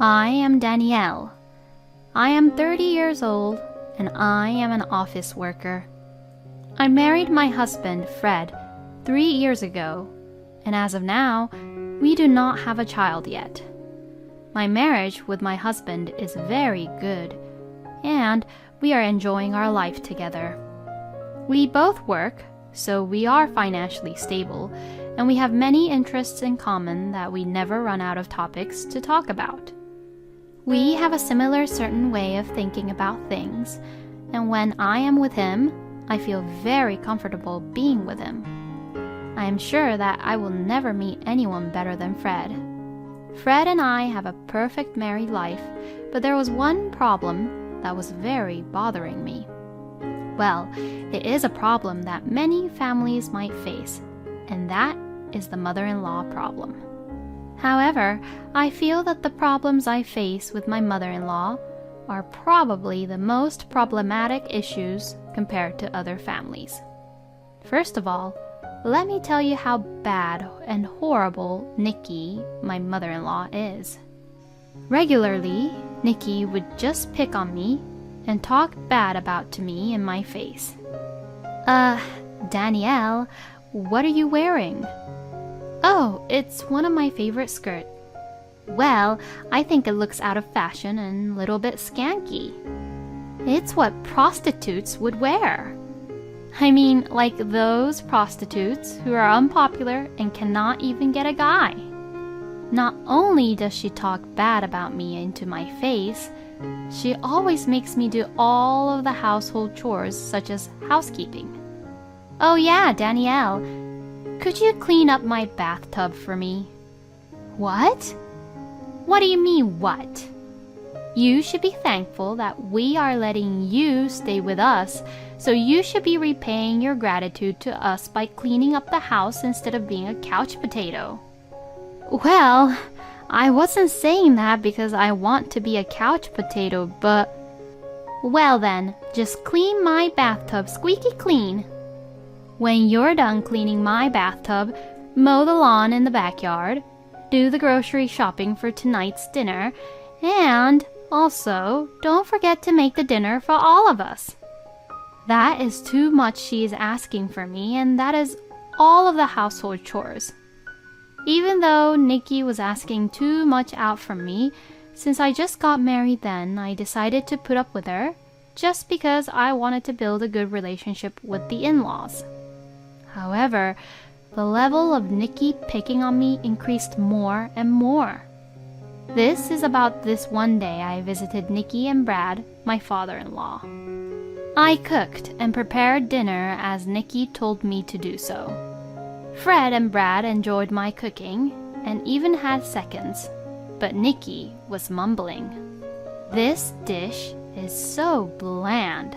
I am Danielle. I am 30 years old and I am an office worker. I married my husband, Fred, 3 years ago, and as of now, we do not have a child yet. My marriage with my husband is very good, and we are enjoying our life together. We both work, so we are financially stable, and we have many interests in common that we never run out of topics to talk about. We have a similar certain way of thinking about things, and when I am with him, I feel very comfortable being with him. I am sure that I will never meet anyone better than Fred. Fred and I have a perfect married life, but there was one problem that was very bothering me. Well, it is a problem that many families might face, and that is the mother-in-law problem. However, I feel that the problems I face with my mother-in-law are probably the most problematic issues compared to other families. First of all, let me tell you how bad and horrible Nikki, my mother-in-law, is. Regularly, Nikki would just pick on me and talk bad about to me in my face. Danielle, what are you wearing? Oh, it's one of my favorite skirts. Well, I think it looks out of fashion and a little bit skanky. It's what prostitutes would wear. I mean, like those prostitutes who are unpopular and cannot even get a guy. Not only does she talk bad about me into my face, she always makes me do all of the household chores such as housekeeping. Oh yeah, Danielle, could you clean up my bathtub for me? What? What do you mean, what? You should be thankful that we are letting you stay with us, so you should be repaying your gratitude to us by cleaning up the house instead of being a couch potato. Well, I wasn't saying that because I want to be a couch potato, but... Well then, just clean my bathtub squeaky clean. When you're done cleaning my bathtub, mow the lawn in the backyard, do the grocery shopping for tonight's dinner, and also don't forget to make the dinner for all of us. That is too much she is asking for me, and that is all of the household chores. Even though Nikki was asking too much out from me, since I just got married then, I decided to put up with her, just because I wanted to build a good relationship with the in-laws. However, the level of Nikki picking on me increased more and more. This is about this one day I visited Nikki and Brad, my father-in-law. I cooked and prepared dinner as Nikki told me to do so. Fred and Brad enjoyed my cooking and even had seconds, but Nikki was mumbling. This dish is so bland,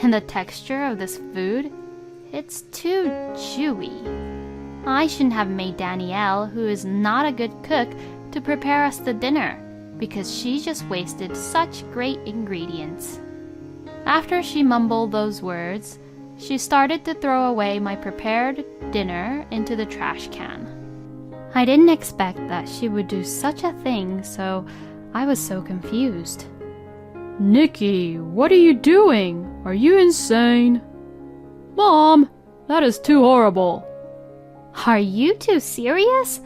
and the texture of this food, it's too chewy. I shouldn't have made Danielle, who is not a good cook, to prepare us the dinner, because she just wasted such great ingredients. After she mumbled those words, she started to throw away my prepared dinner into the trash can. I didn't expect that she would do such a thing, so I was so confused. Nikki, what are you doing? Are you insane? Mom, that is too horrible. Are you two serious?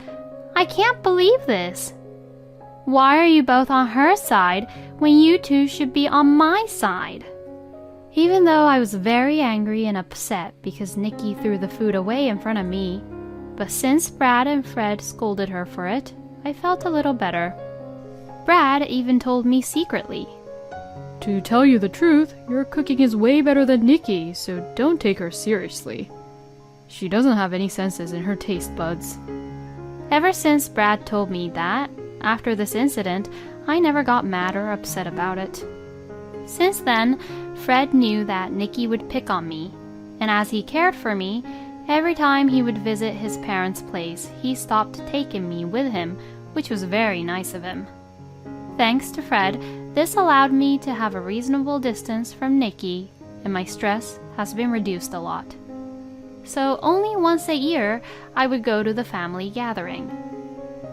I can't believe this. Why are you both on her side when you two should be on my side? Even though I was very angry and upset because Nikki threw the food away in front of me, but since Brad and Fred scolded her for it, I felt a little better. Brad even told me secretly, To tell you the truth, your cooking is way better than Nikki, so don't take her seriously. She doesn't have any senses in her taste buds. Ever since Brad told me that, after this incident, I never got mad or upset about it. Since then, Fred knew that Nikki would pick on me, and as he cared for me, every time he would visit his parents' place, he stopped taking me with him, which was very nice of him. Thanks to Fred, this allowed me to have a reasonable distance from Nikki, and my stress has been reduced a lot. So only once a year I would go to the family gathering.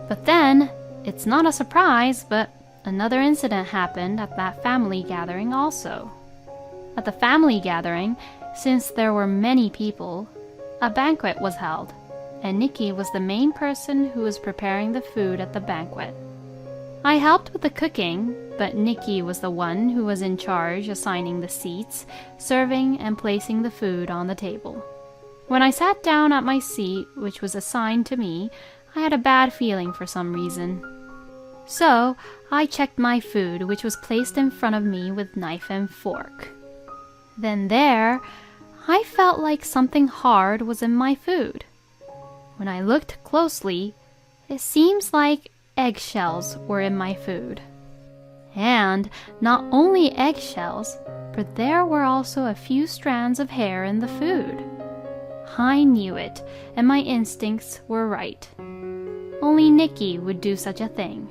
But then, it's not a surprise, but another incident happened at that family gathering also. At the family gathering, since there were many people, a banquet was held, and Nikki was the main person who was preparing the food at the banquet. I helped with the cooking, but Nikki was the one who was in charge assigning the seats, serving, and placing the food on the table. When I sat down at my seat, which was assigned to me, I had a bad feeling for some reason. So, I checked my food, which was placed in front of me with knife and fork. Then there, I felt like something hard was in my food. When I looked closely, it seems like eggshells were in my food. And not only eggshells, but there were also a few strands of hair in the food. I knew it, and my instincts were right. Only Nikki would do such a thing.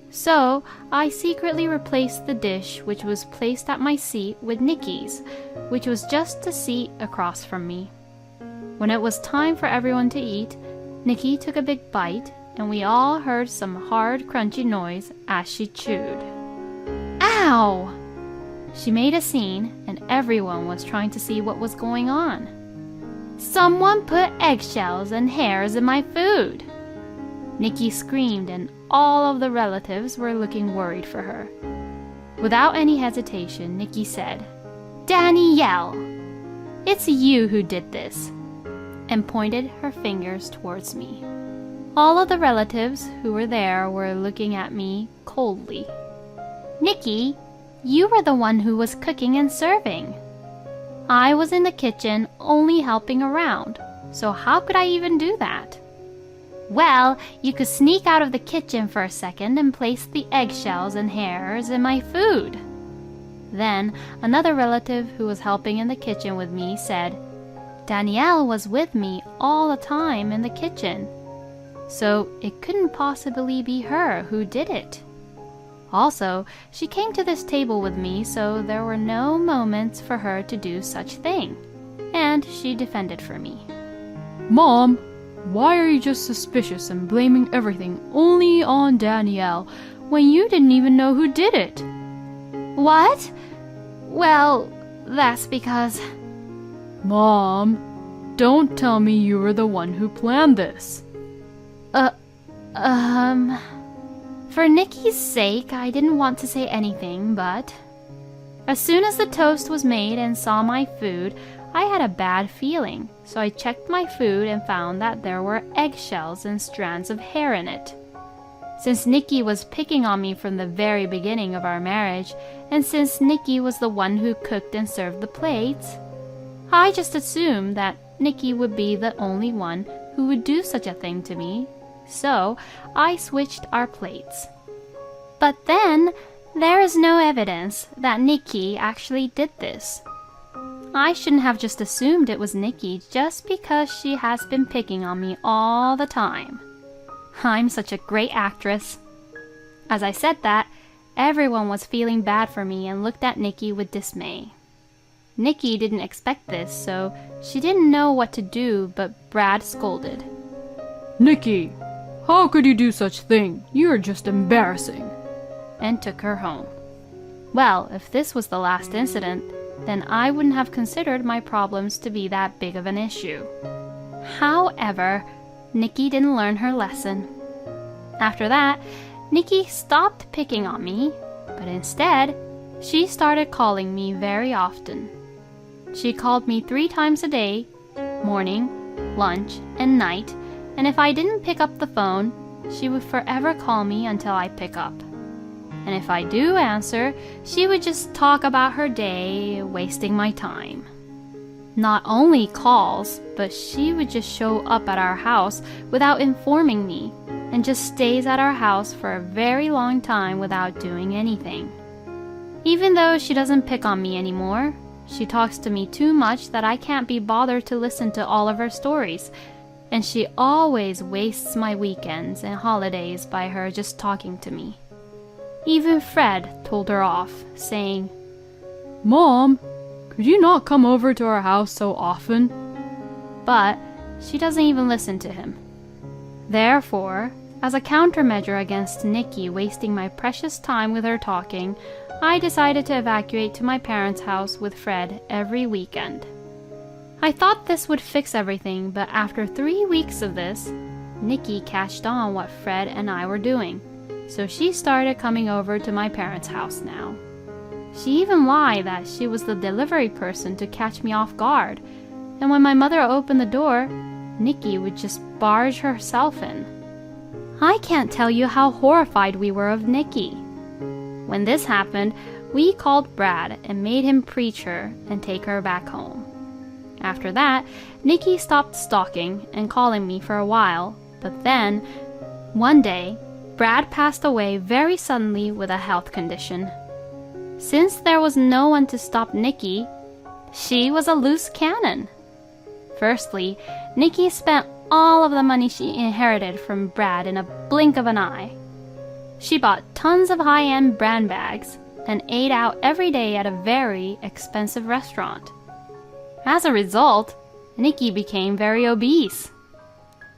So, I secretly replaced the dish which was placed at my seat with Nikki's, which was just a seat across from me. When it was time for everyone to eat, Nikki took a big bite, and we all heard some hard, crunchy noise as she chewed. Ow! She made a scene, and everyone was trying to see what was going on. Someone put eggshells and hairs in my food! Nikki screamed, and all of the relatives were looking worried for her. Without any hesitation, Nikki said, "Danielle, it's you who did this," and pointed her fingers towards me. All of the relatives who were there were looking at me coldly. "Nikki, you were the one who was cooking and serving. I was in the kitchen only helping around, so how could I even do that?" "Well, you could sneak out of the kitchen for a second and place the eggshells and hairs in my food." Then another relative who was helping in the kitchen with me said, "Danielle was with me all the time in the kitchen, so it couldn't possibly be her who did it. Also, she came to this table with me, so there were no moments for her to do such thing." And she defended for me. Mom, why are you just suspicious and blaming everything only on Danielle when you didn't even know who did it? "What? Well, that's because..." Mom, don't tell me you were the one who planned this. For Nikki's sake, I didn't want to say anything, but as soon as the toast was made and saw my food, I had a bad feeling, so I checked my food and found that there were eggshells and strands of hair in it. Since Nikki was picking on me from the very beginning of our marriage, and since Nikki was the one who cooked and served the plates, I just assumed that Nikki would be the only one who would do such a thing to me, so I switched our plates. But then, there is no evidence that Nikki actually did this. I shouldn't have just assumed it was Nikki just because she has been picking on me all the time. I'm such a great actress. As I said that, everyone was feeling bad for me and looked at Nikki with dismay. Nikki didn't expect this, so she didn't know what to do, but Brad scolded. Nikki, how could you do such thing? You're just embarrassing. And took her home. Well, if this was the last incident, then I wouldn't have considered my problems to be that big of an issue. However, Nikki didn't learn her lesson. After that, Nikki stopped picking on me, but instead, she started calling me very often. She called me 3 times a day, morning, lunch, and night, and if I didn't pick up the phone, she would forever call me until I pick up. And if I do answer, she would just talk about her day, wasting my time. Not only calls, but she would just show up at our house without informing me, and just stays at our house for a very long time without doing anything. Even though she doesn't pick on me anymore, she talks to me too much that I can't be bothered to listen to all of her stories, and she always wastes my weekends and holidays by her just talking to me. Even Fred told her off, saying, Mom, could you not come over to our house so often? But she doesn't even listen to him. Therefore, As a countermeasure against Nikki wasting my precious time with her talking, I decided to evacuate to my parents' house with Fred every weekend. I thought this would fix everything, but after 3 weeks of this, Nikki catched on what Fred and I were doing, so she started coming over to my parents' house now. She even lied that she was the delivery person to catch me off guard, and when my mother opened the door, Nikki would just barge herself in. I can't tell you how horrified we were of Nikki. When this happened, we called Brad and made him preach her and take her back home. After that, Nikki stopped stalking and calling me for a while, but then, one day, Brad passed away very suddenly with a health condition. Since there was no one to stop Nikki, she was a loose cannon. Firstly, Nikki spent all of the money she inherited from Brad in a blink of an eye. She bought tons of high-end brand bags and ate out every day at a very expensive restaurant. As a result, Nikki became very obese.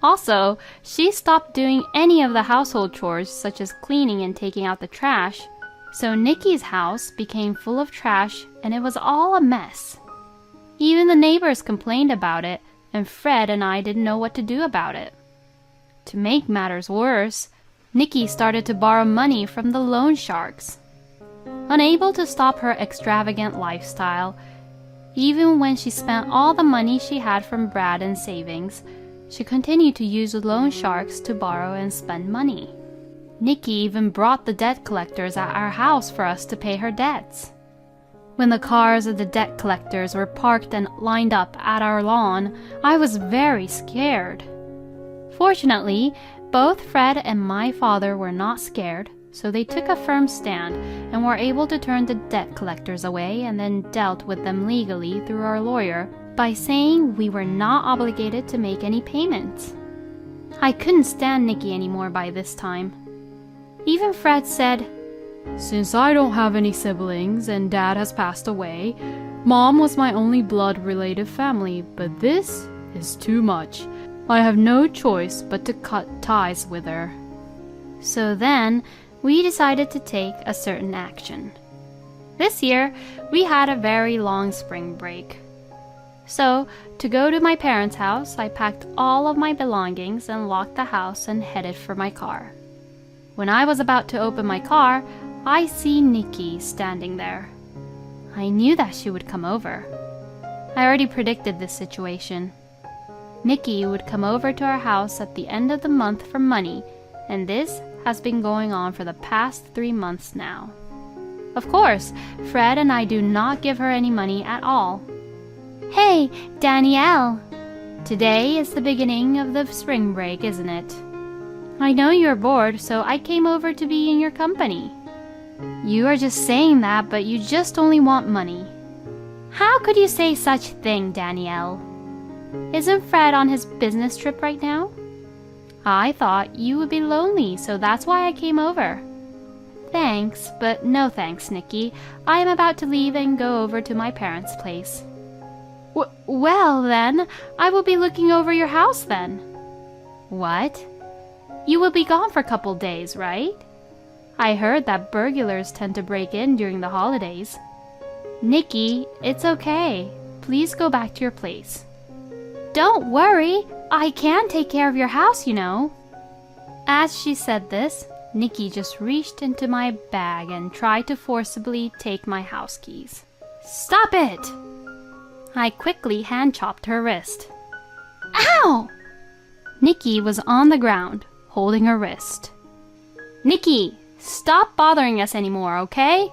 Also, she stopped doing any of the household chores such as cleaning and taking out the trash, so Nikki's house became full of trash and it was all a mess. Even the neighbors complained about it, and Fred and I didn't know what to do about it. To make matters worse, Nikki started to borrow money from the loan sharks. Unable to stop her extravagant lifestyle, even when she spent all the money she had from Brad in savings, she continued to use the loan sharks to borrow and spend money. Nikki even brought the debt collectors at our house for us to pay her debts. When the cars of the debt collectors were parked and lined up at our lawn, I was very scared. Fortunately, both Fred and my father were not scared, so they took a firm stand and were able to turn the debt collectors away and then dealt with them legally through our lawyer by saying we were not obligated to make any payments. I couldn't stand Nikki anymore by this time. Even Fred said, Since I don't have any siblings and Dad has passed away, Mom was my only blood-related family, but this is too much. I have no choice but to cut ties with her. So then, we decided to take a certain action. This year, we had a very long spring break. So, to go to my parents' house, I packed all of my belongings and locked the house and headed for my car. When I was about to open my car, I see Nikki standing there. I knew that she would come over. I already predicted this situation. Nikki would come over to our house at the end of the month for money, and this has been going on for the past 3 months now. Of course, Fred and I do not give her any money at all. Hey, Danielle! Today is the beginning of the spring break, isn't it? I know you're bored, so I came over to be in your company. You are just saying that, but you just only want money. How could you say such a thing, Danielle? Isn't Fred on his business trip right now? I thought you would be lonely, so that's why I came over. Thanks, but no thanks, Nikki. I am about to leave and go over to my parents' place. Well, then, I will be looking over your house then. What? You will be gone for a couple days, right? I heard that burglars tend to break in during the holidays. Nikki, it's okay. Please go back to your place. Don't worry, I can take care of your house, you know. As she said this, Nikki just reached into my bag and tried to forcibly take my house keys. Stop it! I quickly hand-chopped her wrist. Ow! Nikki was on the ground, holding her wrist. Nikki, stop bothering us anymore, okay?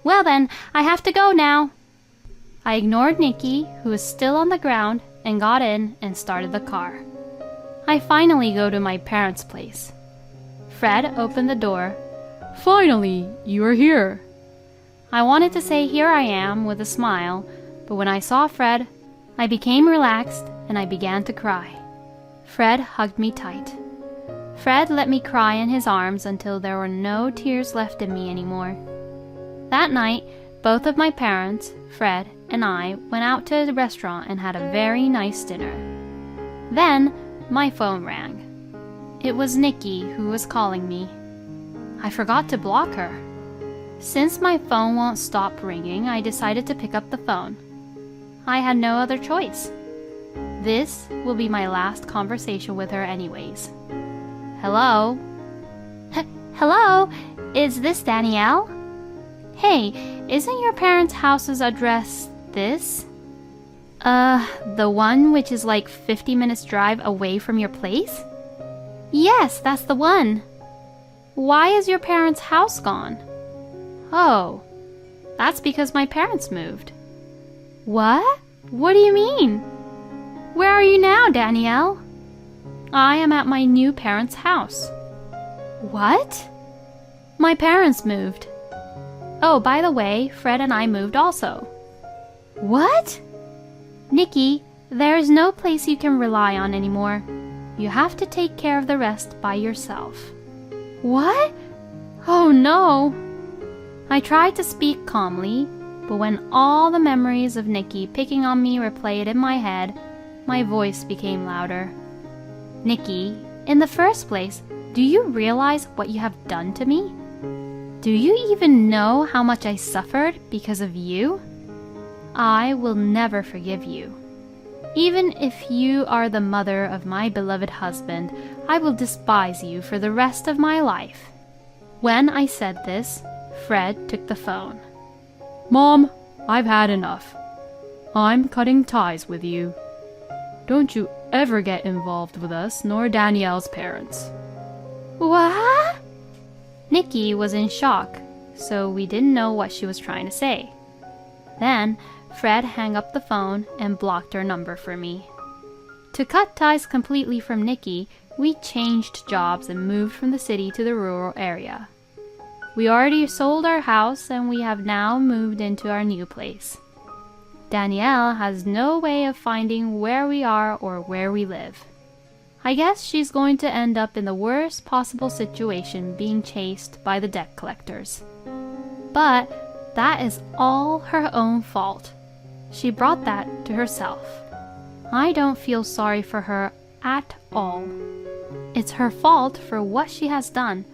Well then, I have to go now. I ignored Nikki, who was still on the ground, and got in and started the car. I finally go to my parents' place. Fred opened the door. Finally, you are here. I wanted to say here I am with a smile, but when I saw Fred, I became relaxed and I began to cry. Fred hugged me tight. Fred let me cry in his arms until there were no tears left in me anymore. That night, both of my parents, Fred and I, went out to a restaurant and had a very nice dinner. Then, my phone rang. It was Nikki who was calling me. I forgot to block her. Since my phone won't stop ringing, I decided to pick up the phone. I had no other choice. This will be my last conversation with her anyways. Hello? Hello? Is this Danielle? Hey, isn't your parents' house's address this? The one which is like 50 minutes drive away from your place? Yes, that's the one. Why is your parents' house gone? Oh, that's because my parents moved. What? What do you mean? Where are you now, Danielle? I am at my new parents' house. What? My parents moved. Oh, by the way, Fred and I moved also. What? Nikki, there is no place you can rely on anymore. You have to take care of the rest by yourself. What? Oh no! I tried to speak calmly, but when all the memories of Nikki picking on me replayed in my head, my voice became louder. Nikki, in the first place, do you realize what you have done to me? Do you even know how much I suffered because of you? I will never forgive you. Even if you are the mother of my beloved husband, I will despise you for the rest of my life. When I said this, Fred took the phone. Mom, I've had enough. I'm cutting ties with you. Don't you ever get involved with us nor Danielle's parents. What? Nikki was in shock, so we didn't know what she was trying to say. Then, Fred hung up the phone and blocked her number for me. To cut ties completely from Nikki, we changed jobs and moved from the city to the rural area. We already sold our house and we have now moved into our new place. Danielle has no way of finding where we are or where we live. I guess she's going to end up in the worst possible situation being chased by the debt collectors. But that is all her own fault. She brought that to herself. I don't feel sorry for her at all. It's her fault for what she has done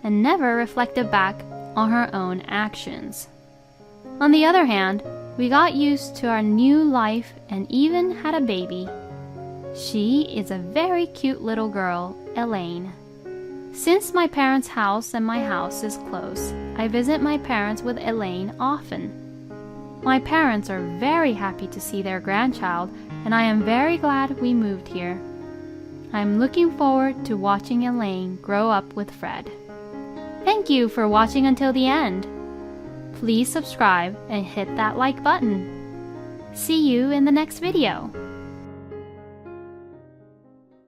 and never reflected back on her own actions. On the other hand, we got used to our new life and even had a baby. She is a very cute little girl, Elaine. Since my parents' house and my house is close, I visit my parents with Elaine often. My parents are very happy to see their grandchild, and I am very glad we moved here. I am looking forward to watching Elaine grow up with Fred. Thank you for watching until the end. Please subscribe and hit that like button. See you in the next video.